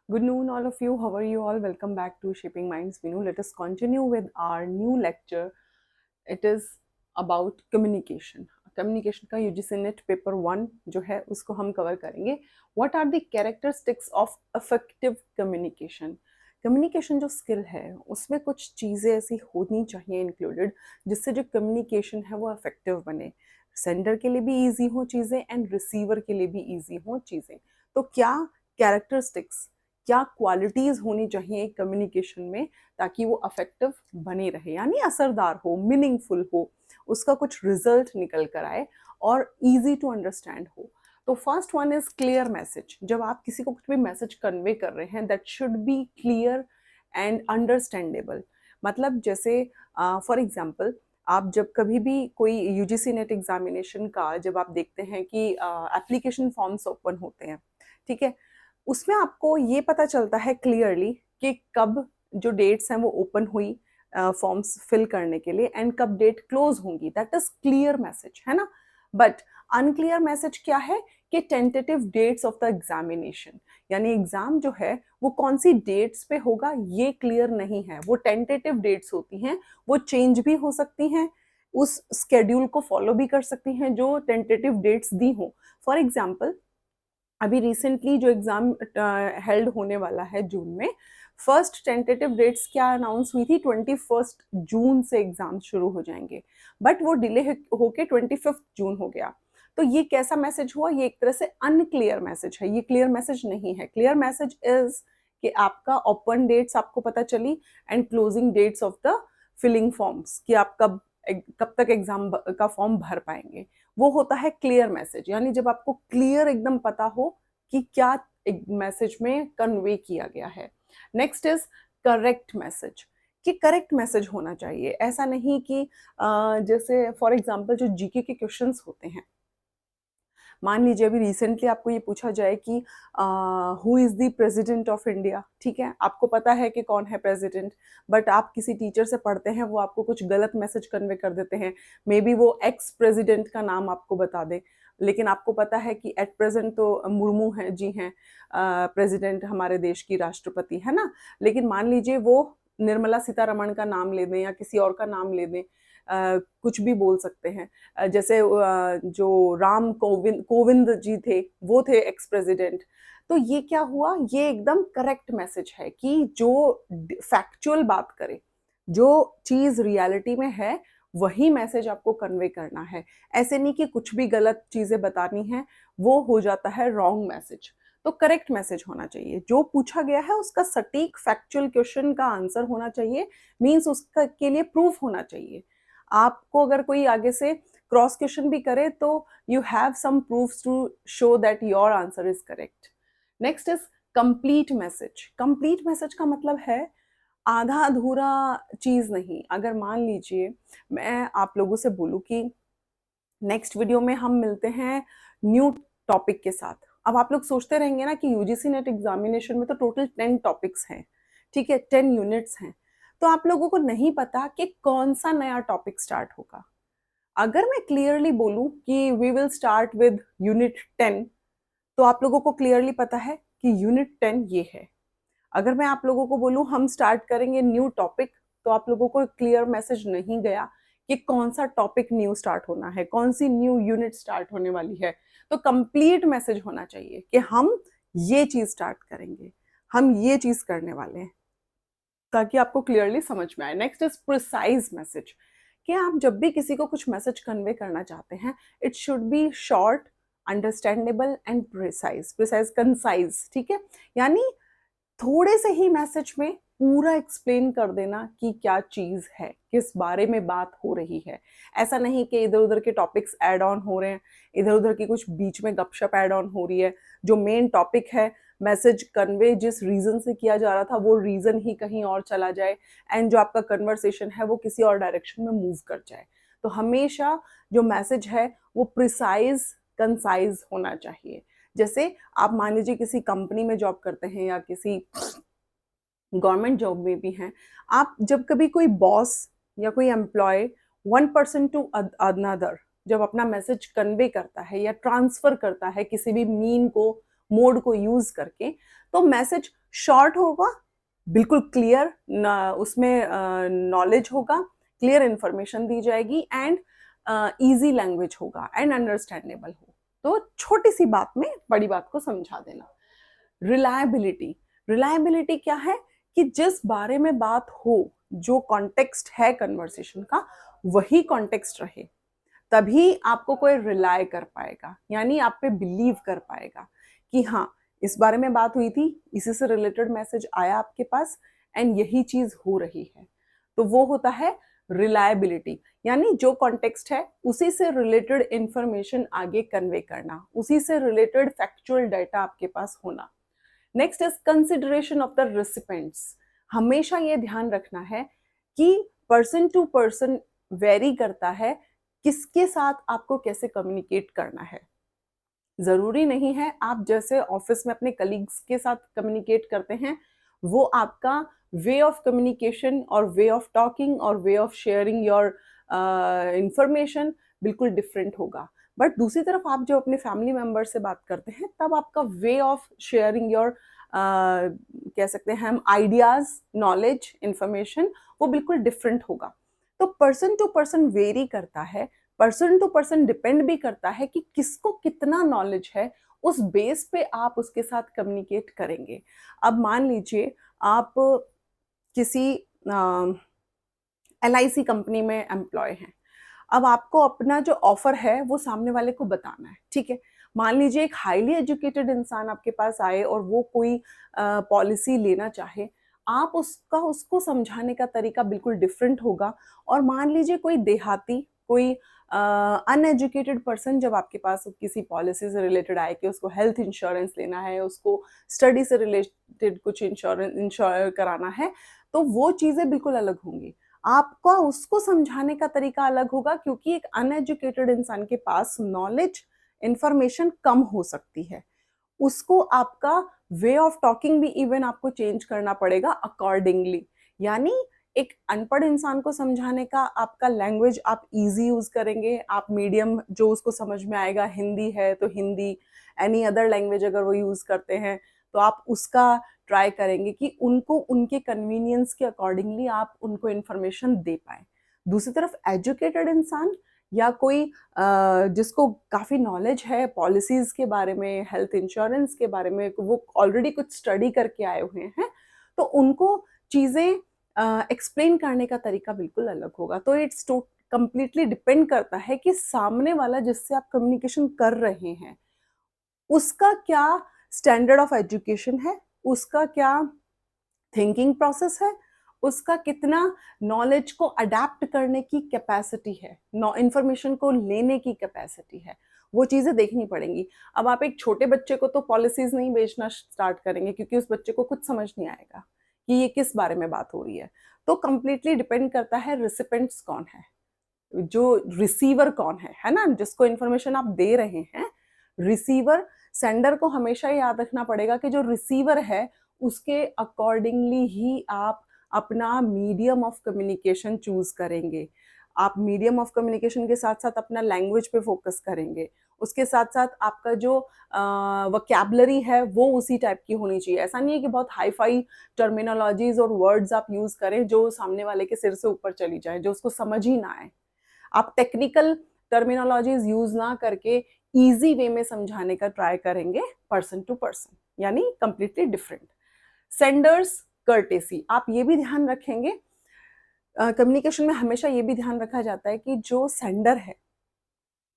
Good noon, all of you. How are you all? Welcome back to Shaping Minds Vinu. Let us continue with our new lecture. It is about communication. Communication का UGC net paper 1 जो है उसको हम cover करेंगे. What are the characteristics of effective communication? Communication जो skill है उसमें कुछ चीज़ें ऐसी होनी चाहिए इंक्लूडेड जिससे जो कम्युनिकेशन है वो इफेक्टिव बने, सेंडर के लिए भी इजी हो चीज़ें एंड रिसीवर के लिए भी इजी हो चीज़ें. तो क्या कैरेक्टरिस्टिक्स, क्या क्वालिटीज़ होनी चाहिए कम्युनिकेशन में ताकि वो अफेक्टिव बनी रहे, यानी असरदार हो, मीनिंगफुल हो, उसका कुछ रिजल्ट निकल कर आए और इजी टू अंडरस्टैंड हो. तो first one is clear message. जब आप किसी को कुछ भी मैसेज कन्वे कर रहे हैं that should be clear and understandable. मतलब जैसे फॉर एग्जांपल आप जब कभी भी कोई यूजीसी नेट एग्जामिनेशन का जब आप देखते हैं कि एप्लीकेशन फॉर्म्स ओपन होते हैं, ठीक है, उसमें आपको ये पता चलता है क्लियरली कि कब जो डेट्स हैं वो ओपन हुई फॉर्म्स फिल करने के लिए एंड कब डेट क्लोज होंगी. दैट इज क्लियर मैसेज, है ना. बट अनक्लियर मैसेज क्या है कि tentative dates of the examination, यानी एग्जाम जो है वो कौन सी डेट्स पे होगा ये क्लियर नहीं है. वो टेंटेटिव डेट्स होती हैं, वो चेंज भी हो सकती हैं, उस स्केड्यूल को फॉलो भी कर सकती हैं जो टेंटेटिव डेट्स दी हों. फॉर एग्जाम्पल अभी रिसेंटली जो एग्जाम हेल्ड होने वाला है जून में, फर्स्ट टेंटेटिव डेट्स क्या अनाउंस हुई थी, 21 जून से एग्जाम शुरू हो जाएंगे, बट वो डिले होके 25 जून हो गया. तो ये कैसा मैसेज हुआ, ये एक तरह से अनक्लियर मैसेज है, ये क्लियर मैसेज नहीं है. क्लियर मैसेज इज कि आपका ओपन डेट्स आपको पता चली and closing dates of the filling forms, कि आप कब कब तक एग्जाम का फॉर्म भर पाएंगे. वो होता है क्लियर मैसेज, यानी जब आपको क्लियर एकदम पता हो कि क्या मैसेज में कन्वे किया गया है. नेक्स्ट इज करेक्ट मैसेज, कि करेक्ट मैसेज होना चाहिए. ऐसा नहीं कि जैसे फॉर एग्जांपल जो जीके के क्वेश्चंस होते हैं, मान लीजिए अभी रिसेंटली आपको ये पूछा जाए कि who is the president of India, ठीक है, आपको पता है कि कौन है प्रेसिडेंट, बट आप किसी टीचर से पढ़ते हैं, वो आपको कुछ गलत मैसेज कन्वे कर देते हैं. मे बी वो एक्स प्रेसिडेंट का नाम आपको बता दे, लेकिन आपको पता है कि एट प्रेजेंट तो मुर्मू हैं, जी हैं, प्रेसिडेंट हमारे देश की राष्ट्रपति, है ना. लेकिन मान लीजिए वो निर्मला सीतारमण का नाम ले दें या किसी और का नाम ले दें, कुछ भी बोल सकते हैं. जैसे जो राम कोविंद कोविंद जी थे, वो थे एक्स प्रेसिडेंट. तो ये क्या हुआ, ये एकदम करेक्ट मैसेज है कि जो फैक्चुअल बात करे, जो चीज रियलिटी में है वही मैसेज आपको कन्वे करना है. ऐसे नहीं कि कुछ भी गलत चीजें बतानी है, वो हो जाता है रॉन्ग मैसेज. तो करेक्ट मैसेज होना चाहिए, जो पूछा गया है उसका सटीक फैक्चुअल क्वेश्चन का आंसर होना चाहिए, मींस उसका के लिए प्रूफ होना चाहिए. आपको अगर कोई आगे से क्रॉस क्वेश्चन भी करे तो you have some proofs to show that your answer is correct. Next is complete message. Complete message का मतलब है आधा अधूरा चीज नहीं. अगर मान लीजिए मैं आप लोगों से बोलूं कि नेक्स्ट वीडियो में हम मिलते हैं न्यू टॉपिक के साथ. अब आप लोग सोचते रहेंगे ना कि यूजीसी नेट एग्जामिनेशन में तो टोटल 10 टॉपिक्स हैं, ठीक है, 10 यूनिट्स हैं, तो आप लोगों को नहीं पता कि कौन सा नया टॉपिक स्टार्ट होगा. अगर मैं क्लियरली बोलूं कि we will start with unit 10, तो आप लोगों को क्लियरली पता है कि यूनिट 10 ये है. अगर मैं आप लोगों को बोलूं हम स्टार्ट करेंगे न्यू टॉपिक, तो आप लोगों को क्लियर मैसेज नहीं गया कि कौन सा टॉपिक न्यू स्टार्ट होना है, कौन सी न्यू यूनिट स्टार्ट होने वाली है. तो कंप्लीट मैसेज होना चाहिए कि हम ये चीज स्टार्ट करेंगे, हम ये चीज करने वाले हैं, ताकि आपको क्लियरली समझ में आए. नेक्स्ट इज प्रिसाइज मैसेज, कि आप जब भी किसी को कुछ मैसेज कन्वे करना चाहते हैं, it should be short, understandable and precise. Precise concise, ठीक है, यानी थोड़े से ही मैसेज में पूरा एक्सप्लेन कर देना कि क्या चीज है, किस बारे में बात हो रही है. ऐसा नहीं कि इधर उधर के टॉपिक्स ऐड ऑन हो रहे हैं, इधर उधर की कुछ बीच में गपशप ऐड ऑन हो रही है. जो मेन टॉपिक है, मैसेज कन्वे जिस रीजन से किया जा रहा था वो रीजन ही कहीं और चला जाए एंड जो आपका कन्वर्सेशन है वो किसी और डायरेक्शन में मूव कर जाए. तो हमेशा जो मैसेज है वो प्रिसाइज कंसाइज होना चाहिए. जैसे आप मान लीजिए किसी कंपनी में जॉब करते हैं या किसी गवर्नमेंट जॉब में भी हैं, आप जब कभी कोई बॉस या कोई एम्प्लॉय 1 पर्सन टू अनदर जब अपना मैसेज कन्वे करता है या ट्रांसफर करता है किसी भी मीन को मोड को यूज करके, तो मैसेज शॉर्ट होगा, बिल्कुल क्लियर, उसमें नॉलेज होगा, क्लियर इंफॉर्मेशन दी जाएगी, एंड इजी लैंग्वेज होगा एंड अंडरस्टैंडेबल हो। तो छोटी सी बात में बड़ी बात को समझा देना। रिलायबिलिटी, रिलायबिलिटी क्या है कि जिस बारे में बात हो, जो कॉन्टेक्स्ट है कन्वर्सेशन का, वही कॉन्टेक्स्ट रहे, तभी आपको कोई रिलाय कर पाएगा, यानी आप पे बिलीव कर पाएगा कि हाँ इस बारे में बात हुई थी, इसी से रिलेटेड मैसेज आया आपके पास एंड यही चीज हो रही है। तो वो होता है रिलायबिलिटी, यानी जो कॉन्टेक्स्ट है उसी से रिलेटेड इंफॉर्मेशन आगे कन्वे करना, उसी से रिलेटेड फैक्चुअल डाटा आपके पास होना। Next is consideration of the recipients. हमेशा ये ध्यान रखना है कि पर्सन टू पर्सन वेरी करता है किसके साथ आपको कैसे कम्युनिकेट करना है। जरूरी नहीं है आप जैसे ऑफिस में अपने कलीग्स के साथ कम्युनिकेट करते हैं वो आपका वे ऑफ कम्युनिकेशन और वे ऑफ टॉकिंग और way of sharing your information बिल्कुल डिफरेंट होगा। बट दूसरी तरफ आप जो अपने फैमिली मेंबर से बात करते हैं तब आपका वे ऑफ शेयरिंग योर कह सकते हैं हम आइडियाज, नॉलेज, इंफॉर्मेशन, वो बिल्कुल डिफरेंट होगा। तो पर्सन टू पर्सन वेरी करता है, पर्सन टू पर्सन डिपेंड भी करता है कि किसको कितना नॉलेज है, उस बेस पे आप उसके साथ कम्युनिकेट करेंगे। अब मान लीजिए आप किसी LIC कंपनी में एम्प्लॉय हैं, अब आपको अपना जो ऑफर है वो सामने वाले को बताना है, ठीक है। मान लीजिए एक हाईली एजुकेटेड इंसान आपके पास आए और वो कोई पॉलिसी लेना चाहे, आप उसको समझाने का तरीका बिल्कुल डिफरेंट होगा। और मान लीजिए कोई देहाती, कोई अनएजुकेटेड पर्सन जब आपके पास किसी पॉलिसी से रिलेटेड आए कि उसको हेल्थ इंश्योरेंस लेना है, उसको स्टडी से रिलेटेड कुछ इंश्योर कराना है, तो वो चीज़ें बिल्कुल अलग होंगी। आपका उसको समझाने का तरीका अलग होगा क्योंकि एक अनएजुकेटेड इंसान के पास नॉलेज, इंफॉर्मेशन कम हो सकती है। उसको आपका वे ऑफ टॉकिंग भी इवन आपको चेंज करना पड़ेगा अकॉर्डिंगली। यानी एक अनपढ़ इंसान को समझाने का आपका लैंग्वेज आप इजी यूज करेंगे, आप मीडियम जो उसको समझ में आएगा, हिंदी है तो हिंदी, एनी अदर लैंग्वेज अगर वो यूज करते हैं तो आप उसका ट्राई करेंगे कि उनको उनके कन्वीनियंस के अकॉर्डिंगली आप उनको इंफॉर्मेशन दे पाए। दूसरी तरफ एजुकेटेड इंसान या कोई जिसको काफ़ी नॉलेज है पॉलिसीज़ के बारे में, हेल्थ इंश्योरेंस के बारे में, वो ऑलरेडी कुछ स्टडी करके आए हुए हैं, तो उनको चीज़ें एक्सप्लेन करने का तरीका बिल्कुल अलग होगा। तो इट्स कंप्लीटली डिपेंड करता है कि सामने वाला जिससे आप कम्युनिकेशन कर रहे हैं उसका क्या स्टैंडर्ड ऑफ एजुकेशन है, उसका क्या थिंकिंग प्रोसेस है, उसका कितना नॉलेज को अडेप्ट करने की कैपेसिटी है, इंफॉर्मेशन को लेने की कैपेसिटी है, वो चीज़ें देखनी पड़ेंगी। अब आप एक छोटे बच्चे को तो पॉलिसीज नहीं बेचना स्टार्ट करेंगे क्योंकि उस बच्चे को कुछ समझ नहीं आएगा कि ये किस बारे में बात हो रही है। तो कंप्लीटली डिपेंड करता है रिसिपेंट्स कौन है, जो रिसीवर कौन है ना, जिसको इन्फॉर्मेशन आप दे रहे हैं। रिसीवर, सेंडर को हमेशा याद रखना पड़ेगा कि जो रिसीवर है उसके अकॉर्डिंगली ही आप अपना मीडियम ऑफ कम्युनिकेशन चूज करेंगे। आप मीडियम ऑफ कम्युनिकेशन के साथ साथ अपना लैंग्वेज पे फोकस करेंगे, उसके साथ साथ आपका जो वोकैबुलरी है वो उसी टाइप की होनी चाहिए। ऐसा नहीं है कि बहुत हाई फाई टर्मिनोलॉजीज और वर्ड्स आप यूज करें जो सामने वाले के सिर से ऊपर चली जाए, जो उसको समझ ही ना आए। आप टेक्निकल टर्मिनोलॉजीज यूज ना करके इजी वे में समझाने का ट्राई करेंगे पर्सन टू पर्सन, यानी कंप्लीटली डिफरेंट। सेंडर्स कर्टेसी, आप ये भी ध्यान रखेंगे, कम्युनिकेशन में हमेशा ये भी ध्यान रखा जाता है कि जो सेंडर है,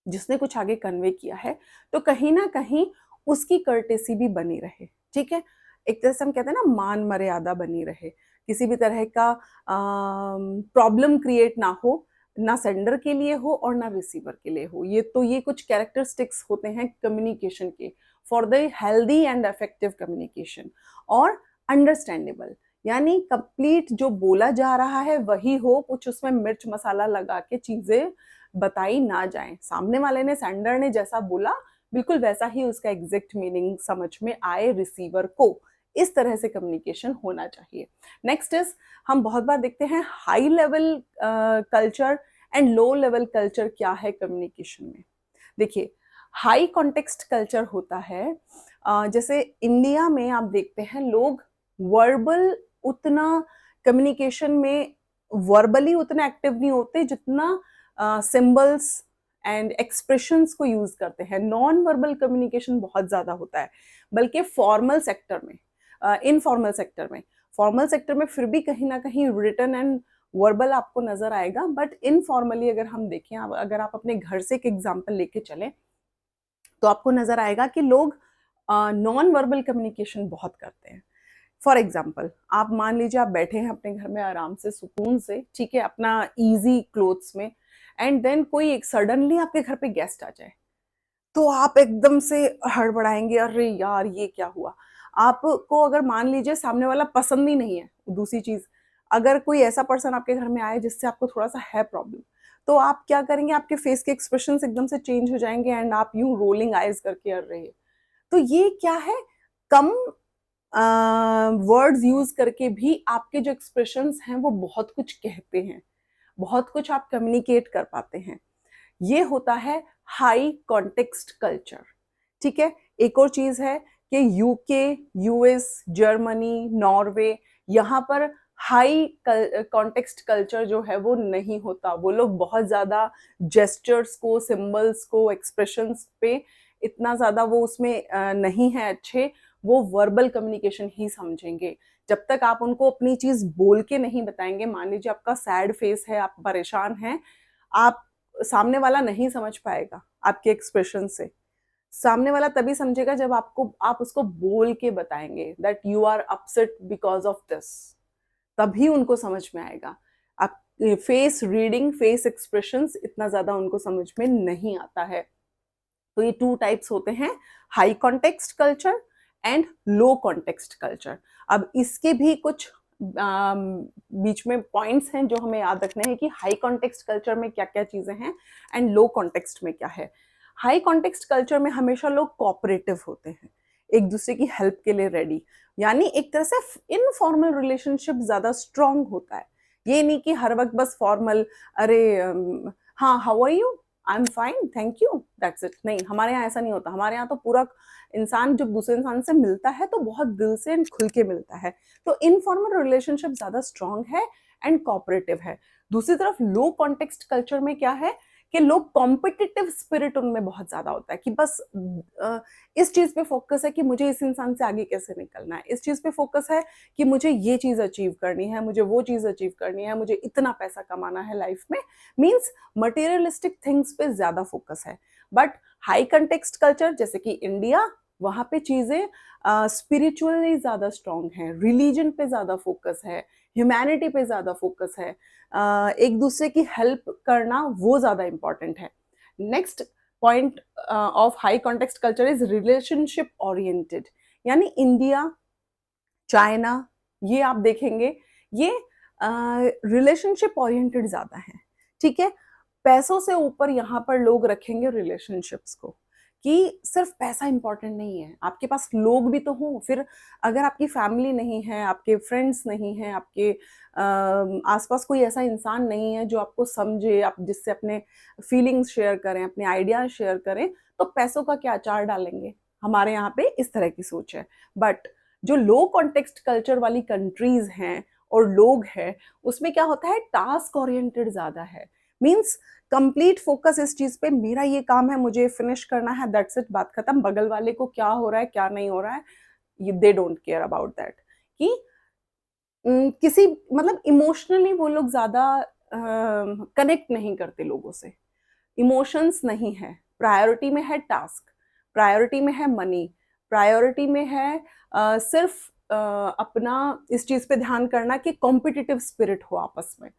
जिसने कुछ आगे कन्वे किया है, तो कहीं ना कहीं उसकी कर्टेसी भी बनी रहे, ठीक है। एक तरह से हम कहते हैं ना, मान मर्यादा बनी रहे, किसी भी तरह का प्रॉब्लम क्रिएट ना हो, ना सेंडर के लिए हो और ना रिसीवर के लिए हो। ये कुछ कैरेक्टरिस्टिक्स होते हैं कम्युनिकेशन के for the healthy and effective communication. और अंडरस्टैंडेबल, यानी कंप्लीट जो बोला जा रहा है वही हो, कुछ उसमें मिर्च मसाला लगा के चीजें बताई ना जाए। सामने वाले ने, सेंडर ने जैसा बोला बिल्कुल वैसा ही उसका एग्जैक्ट मीनिंग समझ में आए रिसीवर को। इस तरह से कम्युनिकेशन होना चाहिए। नेक्स्ट इज, हम बहुत बार देखते हैं high level culture and low level culture क्या है कम्युनिकेशन में। देखिए, हाई कॉन्टेक्स्ट कल्चर होता है जैसे इंडिया में आप देखते हैं लोग वर्बल उतना कम्युनिकेशन में वर्बली उतना एक्टिव नहीं होते जितना सिंबल्स एंड एक्सप्रेशंस को यूज करते हैं। नॉन वर्बल कम्युनिकेशन बहुत ज्यादा होता है, बल्कि फॉर्मल सेक्टर में, इनफॉर्मल सेक्टर में, फॉर्मल सेक्टर में फिर भी कहीं ना कहीं रिटन एंड वर्बल आपको नजर आएगा, बट इनफॉर्मली अगर हम देखें, अगर आप अपने घर से एक एग्जाम्पल लेके चलें तो आपको नजर आएगा कि लोग नॉन वर्बल कम्युनिकेशन बहुत करते हैं। फॉर एग्जाम्पल, आप मान लीजिए आप बैठे हैं अपने घर में आराम से सुकून से, ठीक है, अपना इजी क्लोथ्स में, एंड देन कोई एक सडनली आपके घर पे गेस्ट आ जाए, तो आप एकदम से हड़बड़ाएंगे, अरे यार ये क्या हुआ। आपको अगर मान लीजिए सामने वाला पसंद ही नहीं है, दूसरी चीज, अगर कोई ऐसा पर्सन आपके घर में आए जिससे आपको थोड़ा सा है प्रॉब्लम, तो आप क्या करेंगे, आपके फेस के एक्सप्रेशन एकदम से चेंज हो जाएंगे एंड आप यूं रोलिंग आइज करके अड़ रहे हैं। तो ये क्या है, कम वर्ड्स यूज करके भी आपके जो एक्सप्रेशंस हैं वो बहुत कुछ कहते हैं, बहुत कुछ आप कम्युनिकेट कर पाते हैं। ये होता है हाई कॉन्टेक्स्ट कल्चर। ठीक है, एक और चीज है कि यूके, यूएस, जर्मनी, नॉर्वे, यहाँ पर हाई कॉन्टेक्स्ट कल्चर जो है वो नहीं होता। वो लोग बहुत ज्यादा जेस्चर्स को, सिंबल्स को, एक्सप्रेशंस पे इतना ज्यादा वो उसमें नहीं है अच्छे, वो वर्बल कम्युनिकेशन ही समझेंगे। जब तक आप उनको अपनी चीज बोल के नहीं बताएंगे, मान लीजिए आपका सैड फेस है, आप परेशान हैं, आप सामने वाला नहीं समझ पाएगा आपके एक्सप्रेशन से। सामने वाला तभी समझेगा जब आप उसको बोल के बताएंगे that you are upset because of this, तभी उनको समझ में आएगा। आप फेस रीडिंग, फेस एक्सप्रेशंस इतना ज्यादा उनको समझ में नहीं आता है। तो ये टू टाइप्स होते हैं, high context culture and low context culture. अब इसके भी कुछ बीच में पॉइंट्स हैं जो हमें याद रखने हैं कि हाई कॉन्टेक्स्ट कल्चर में क्या क्या चीजें हैं एंड लो कॉन्टेक्स्ट में क्या है। हाई कॉन्टेक्स्ट कल्चर में हमेशा लोग कोऑपरेटिव होते हैं, एक दूसरे की हेल्प के लिए रेडी, यानी एक तरह से इनफॉर्मल रिलेशनशिप ज्यादा स्ट्रांग होता है। ये नहीं कि हर वक्त बस फॉर्मल, अरे हाँ how are you, I am fine thank you, that's it. नहीं, हमारे यहाँ ऐसा नहीं होता। हमारे यहाँ तो पूरा इंसान जब दूसरे इंसान से मिलता है तो बहुत दिल से एंड खुल के मिलता है। तो इनफॉर्मल रिलेशनशिप ज्यादा स्ट्रांग है एंड कोऑपरेटिव है। दूसरी तरफ लो कॉन्टेक्स्ट कल्चर में क्या है कि लोग कॉम्पिटिटिव स्पिरिट उनमें बहुत ज्यादा होता है कि बस इस चीज पे फोकस है कि मुझे इस इंसान से आगे कैसे निकलना है, इस चीज पे फोकस है कि मुझे ये चीज अचीव करनी है, मुझे वो चीज अचीव करनी है, मुझे इतना पैसा कमाना है लाइफ में, मींस मटेरियलिस्टिक थिंग्स पे ज्यादा फोकस है। बट हाई कंटेक्स्ट कल्चर जैसे कि इंडिया, वहां पे चीजें स्पिरिचुअली ज्यादा स्ट्रांग है, रिलीजन पे ज्यादा फोकस है, ह्यूमैनिटी पे ज्यादा फोकस है, एक दूसरे की हेल्प करना वो ज्यादा इंपॉर्टेंट है। Next point of high context culture is relationship oriented, यानी इंडिया, चाइना, ये आप देखेंगे ये रिलेशनशिप ओरिएंटेड ज्यादा है। ठीक है, पैसों से ऊपर यहाँ पर लोग रखेंगे रिलेशनशिप्स को, कि सिर्फ पैसा इंपॉर्टेंट नहीं है, आपके पास लोग भी तो हों। फिर अगर आपकी फैमिली नहीं है, आपके फ्रेंड्स नहीं हैं, आपके आसपास कोई ऐसा इंसान नहीं है जो आपको समझे, आप जिससे अपने फीलिंग्स शेयर करें, अपने आइडियाज शेयर करें, तो पैसों का क्या अचार डालेंगे। हमारे यहाँ पे इस तरह की सोच है। बट जो लो कॉन्टेक्स्ट कल्चर वाली कंट्रीज हैं और लोग हैं, उसमें क्या होता है, टास्क ओरिएंटेड ज्यादा है। मीन्स कंप्लीट फोकस इस चीज पे, मेरा ये काम है, मुझे फिनिश करना है, दैट्स इट, बात खत्म। बगल वाले को क्या हो रहा है, क्या नहीं हो रहा है, they don't care about that. कि किसी मतलब इमोशनली वो लोग ज्यादा कनेक्ट नहीं करते लोगों से, इमोशंस नहीं है, प्रायोरिटी में है टास्क, प्रायोरिटी में है मनी, प्रायोरिटी में है सिर्फ अपना इस चीज पे ध्यान करना कि कॉम्पिटिटिव स्पिरिट हो आपस में।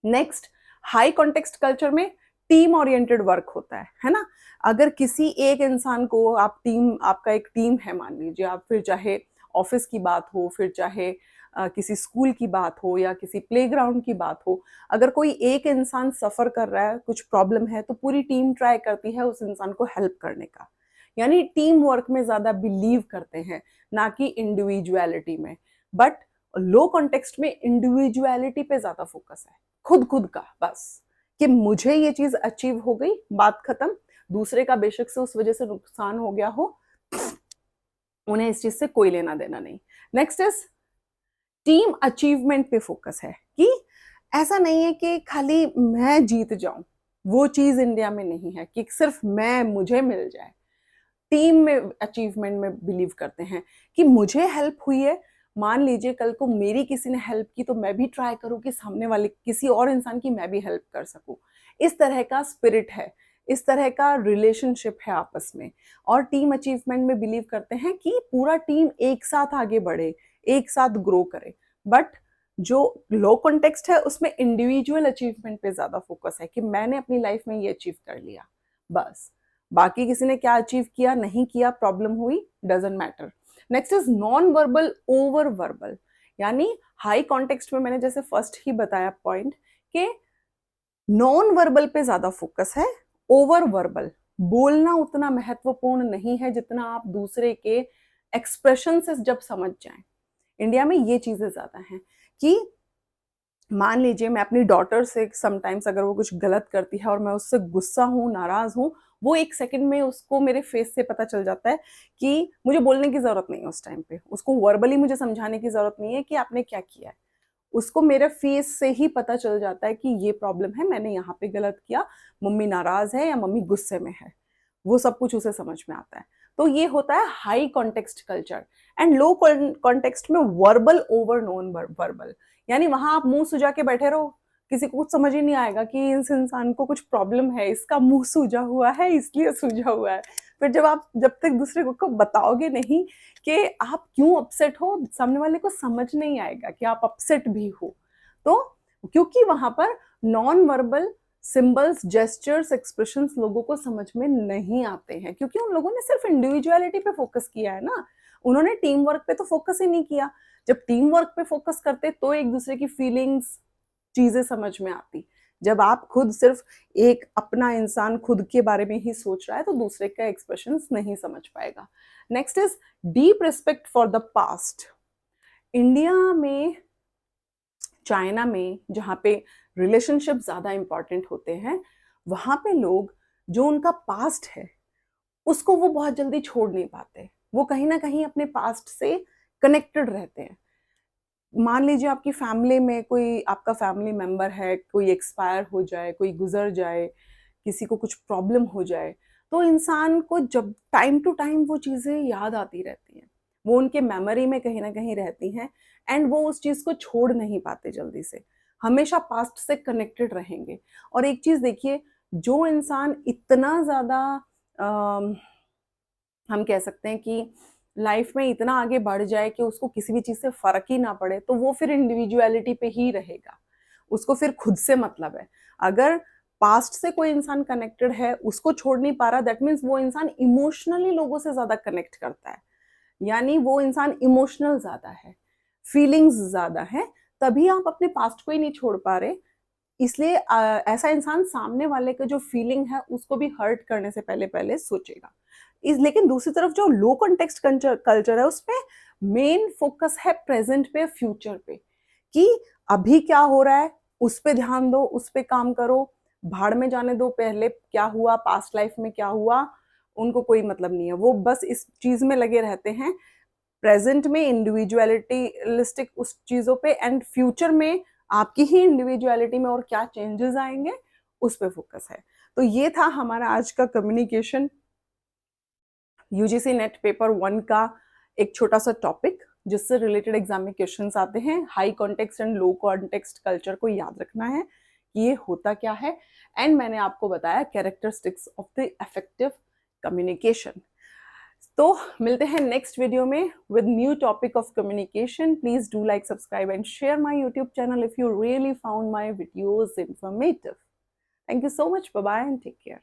नेक्स्ट, हाई कॉन्टेक्स्ट कल्चर में टीम ओरिएंटेड वर्क होता है ना। अगर किसी एक इंसान को आप टीम, आपका एक टीम है मान लीजिए आप, फिर चाहे ऑफिस की बात हो, फिर चाहे किसी स्कूल की बात हो या किसी प्लेग्राउंड की बात हो, अगर कोई एक इंसान सफर कर रहा है, कुछ प्रॉब्लम है, तो पूरी टीम ट्राई करती है उस इंसान को हेल्प करने का। यानी टीम वर्क में ज्यादा बिलीव करते हैं, ना कि इंडिविजुअलिटी में। बट लो कॉन्टेक्स्ट में इंडिविजुअलिटी पे ज्यादा फोकस है, खुद खुद का, बस कि मुझे ये चीज अचीव हो गई, बात खत्म। दूसरे का बेशक से उस वजह से नुकसान हो गया हो, उन्हें इस चीज से कोई लेना देना नहीं। नेक्स्ट इज टीम अचीवमेंट पे फोकस है कि ऐसा नहीं है कि खाली मैं जीत जाऊं, वो चीज इंडिया में नहीं है कि सिर्फ मैं मुझे मिल जाए। टीम में अचीवमेंट में बिलीव करते हैं कि मुझे हेल्प हुई है, मान लीजिए कल को मेरी किसी ने हेल्प की तो मैं भी ट्राई करूं कि सामने वाले किसी और इंसान की मैं भी हेल्प कर सकूं। इस तरह का स्पिरिट है, इस तरह का रिलेशनशिप है आपस में। और टीम अचीवमेंट में बिलीव करते हैं कि पूरा टीम एक साथ आगे बढ़े, एक साथ ग्रो करे। बट जो लो कॉन्टेक्स्ट है उसमें इंडिविजुअल अचीवमेंट पे ज्यादा फोकस है कि मैंने अपनी लाइफ में ये अचीव कर लिया, बस बाकी किसी ने क्या अचीव किया नहीं किया, प्रॉब्लम हुई, doesn't matter. Next is non verbal over verbal, यानी हाई कॉन्टेक्स्ट में मैंने जैसे फर्स्ट ही बताया पॉइंट कि नॉन वर्बल पे ज्यादा फोकस है, ओवर वर्बल बोलना उतना महत्वपूर्ण नहीं है जितना आप दूसरे के एक्सप्रेशन से जब समझ जाएं। इंडिया में ये चीजें ज्यादा हैं कि मान लीजिए मैं अपनी डॉटर से समटाइम्स अगर वो कुछ गलत करती है और मैं उससे गुस्सा हूँ, नाराज हूँ, वो एक सेकंड में उसको मेरे फेस से पता चल जाता है कि मुझे बोलने की जरूरत नहीं है उस टाइम पे, उसको वर्बली मुझे समझाने की जरूरत नहीं है कि आपने क्या किया है। उसको मेरे फेस से ही पता चल जाता है कि ये प्रॉब्लम है, मैंने यहाँ पे गलत किया, मम्मी नाराज है या मम्मी गुस्से में है, वो सब कुछ उसे समझ में आता है। तो ये होता है high context culture. And low context में वर्बल ओवर नॉन वर्बल, यानी वहां आप मुंह सुजा के बैठे रहो, किसी को कुछ समझ ही नहीं आएगा कि इस इंसान को कुछ प्रॉब्लम है, इसका मुंह सूजा हुआ है इसलिए सूजा हुआ है। फिर जब तक दूसरे को बताओगे नहीं कि आप क्यों अपसेट हो, सामने वाले को समझ नहीं आएगा कि आप अपसेट भी हो। तो क्योंकि वहां पर non verbal symbols, gestures, expressions लोगों को समझ में नहीं आते हैं, क्योंकि उन लोगों ने सिर्फ इंडिविजुअलिटी पे फोकस किया है ना, उन्होंने टीम वर्क पे तो फोकस ही नहीं किया। जब टीम वर्क पे फोकस करते तो एक दूसरे की फीलिंग्स, चीजें समझ में आती। जब आप खुद सिर्फ एक अपना इंसान खुद के बारे में ही सोच रहा है तो दूसरे का एक्सप्रेशंस नहीं समझ पाएगा। Next is deep respect for the past. India में, चाइना में, जहाँ पे रिलेशनशिप ज्यादा इंपॉर्टेंट होते हैं, वहां पे लोग जो उनका पास्ट है उसको वो बहुत जल्दी छोड़ नहीं पाते, वो कहीं ना कहीं अपने पास्ट से कनेक्टेड रहते हैं। मान लीजिए आपकी फैमिली में कोई आपका फैमिली मेंबर है, कोई एक्सपायर हो जाए, कोई गुजर जाए, किसी को कुछ प्रॉब्लम हो जाए, तो इंसान को जब टाइम टू टाइम वो चीज़ें याद आती रहती हैं, वो उनके मेमोरी में कहीं ना कहीं रहती हैं। एंड वो उस चीज़ को छोड़ नहीं पाते जल्दी से, हमेशा पास्ट से कनेक्टेड रहेंगे। और एक चीज़ देखिए, जो इंसान इतना ज़्यादा हम कह सकते हैं कि लाइफ में इतना आगे बढ़ जाए कि उसको किसी भी चीज से फर्क ही ना पड़े, तो वो फिर इंडिविजुअलिटी पे ही रहेगा, उसको फिर खुद से मतलब है। अगर पास्ट से कोई इंसान कनेक्टेड है, उसको छोड़ नहीं पा रहा, दैट मीन्स वो इंसान इमोशनली लोगों से ज्यादा कनेक्ट करता है, यानी वो इंसान इमोशनल ज्यादा है, फीलिंग्स ज्यादा है, तभी आप अपने पास्ट को ही नहीं छोड़ पा रहे। इसलिए ऐसा इंसान सामने वाले का जो फीलिंग है उसको भी हर्ट करने से पहले पहले सोचेगा। लेकिन दूसरी तरफ जो लो कॉन्टेक्स्ट कल्चर है उसमें मेन फोकस है प्रेजेंट पे, फ्यूचर पे, कि अभी क्या हो रहा है उस पे ध्यान दो, उस पे काम करो, भाड़ में जाने दो पहले क्या हुआ, पास्ट लाइफ में क्या हुआ, उनको कोई मतलब नहीं है, वो बस इस चीज में लगे रहते हैं। प्रेजेंट में इंडिविजुअलिटी उस चीजों पे, एंड फ्यूचर में आपकी ही इंडिविजुअलिटी में और क्या चेंजेस आएंगे उस पे फोकस है। तो ये था हमारा आज का कम्युनिकेशन यूजीसी नेट पेपर 1 का एक छोटा सा टॉपिक, जिससे रिलेटेड एग्जाम में क्वेश्चंस आते हैं। High context and low context culture को याद रखना है कि ये होता क्या है, एंड मैंने आपको बताया characteristics of the effective communication. तो मिलते हैं नेक्स्ट वीडियो में with new topic of communication. Please do like, subscribe and share my YouTube channel if you really found my videos informative. Thank you so much. Bye bye and take care.